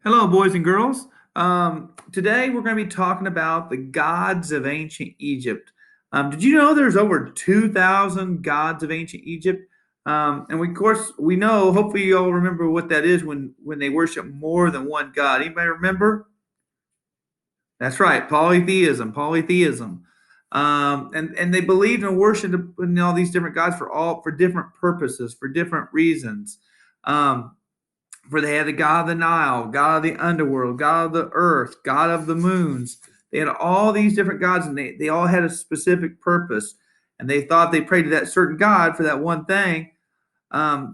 Hello, boys and girls. Today we're going to be talking about the gods of ancient Egypt. Did you know there's over 2,000 gods of ancient Egypt? Of course, we know. Hopefully, you all remember what that is when they worship more than one god. Anybody remember? That's right, polytheism. Polytheism. And they believed in worship in all these different gods for different purposes, for different reasons. Um, for they had the god of the Nile, god of the underworld, god of the earth, god of the moons. They had all these different gods, and they all had a specific purpose. And they thought they prayed to that certain god for that one thing,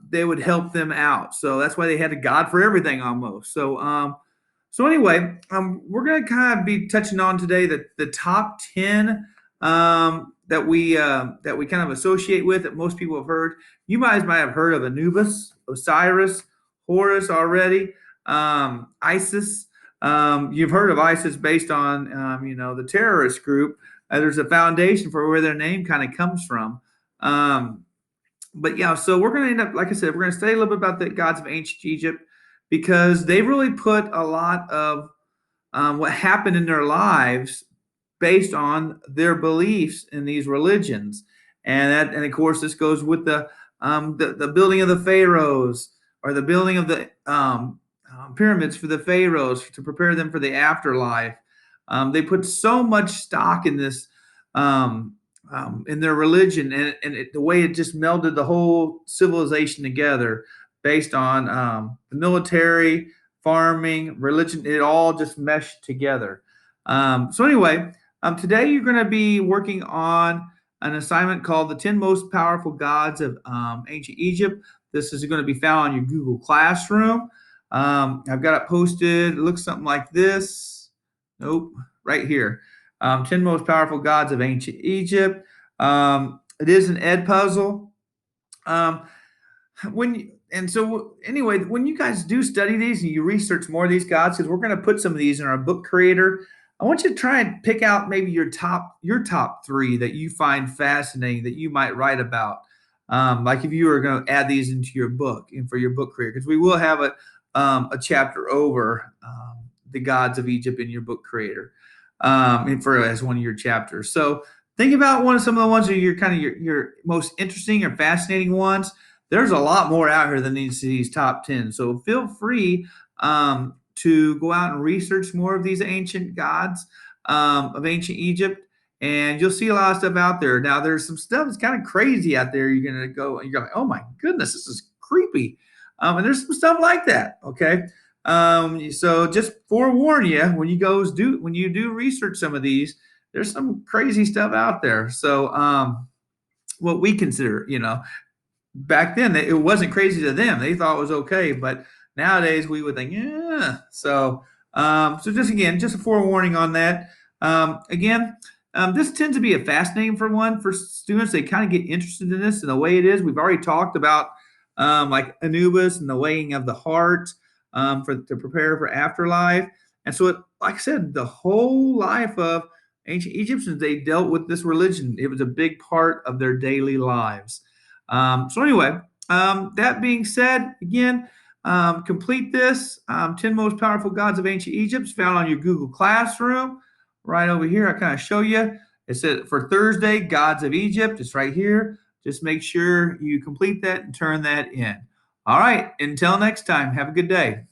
they would help them out. So that's why they had a god for everything almost. So anyway, we're going to kind of be touching on today the top 10 that we kind of associate with that most people have heard. You guys might have heard of Anubis, Osiris, Horus already, ISIS. You've heard of ISIS based on the terrorist group. There's a foundation for where their name kind of comes from. But yeah, so we're going to end up, like I said, we're going to study a little bit about the gods of ancient Egypt because they really put a lot of what happened in their lives based on their beliefs in these religions, and of course this goes with the building of the pharaohs or the building of the pyramids for the pharaohs to prepare them for the afterlife. They put so much stock in this. In their religion the way it just melded the whole civilization together based on the military, farming, religion. It all just meshed together. So anyway, today you're going to be working on an assignment called the 10 Most Powerful Gods of Ancient Egypt. This is going to be found on your Google Classroom. I've got it posted. It looks something like this. Nope, right here. 10 Most Powerful Gods of Ancient Egypt. It is an Ed puzzle. Um, anyway, when you guys do study these and you research more of these gods, because we're going to put some of these in our book creator, I want you to try and pick out maybe your top three that you find fascinating that you might write about. Like if you were going to add these into your book and for your book creator, because we will have a chapter over the gods of Egypt in your book creator, and for as one of your chapters. So think about some of the ones that you're kind of your most interesting or fascinating ones. There's a lot more out here than these top 10. So feel free to go out and research more of these ancient gods of ancient Egypt. And you'll see a lot of stuff out there. Now, there's some stuff that's kind of crazy out there. You're going to go and you're like, oh my goodness, this is creepy. And there's some stuff like that. Okay. So just forewarn you when you do research some of these, there's some crazy stuff out there. So what we consider, back then it wasn't crazy to them. They thought it was okay, but nowadays we would think, yeah. So just a forewarning on that. This tends to be a fascinating one for students. They kind of get interested in this and the way it is. We've already talked about like Anubis and the weighing of the heart to prepare for afterlife. And so, like I said, the whole life of ancient Egyptians, they dealt with this religion. It was a big part of their daily lives. So anyway, that being said, again, complete this 10 most powerful gods of ancient Egypt. It's found on your Google Classroom right over here. I kind of show you. It said for Thursday, Gods of Egypt. It's right here. Just make sure you complete that and turn that in. All right. Until next time, have a good day.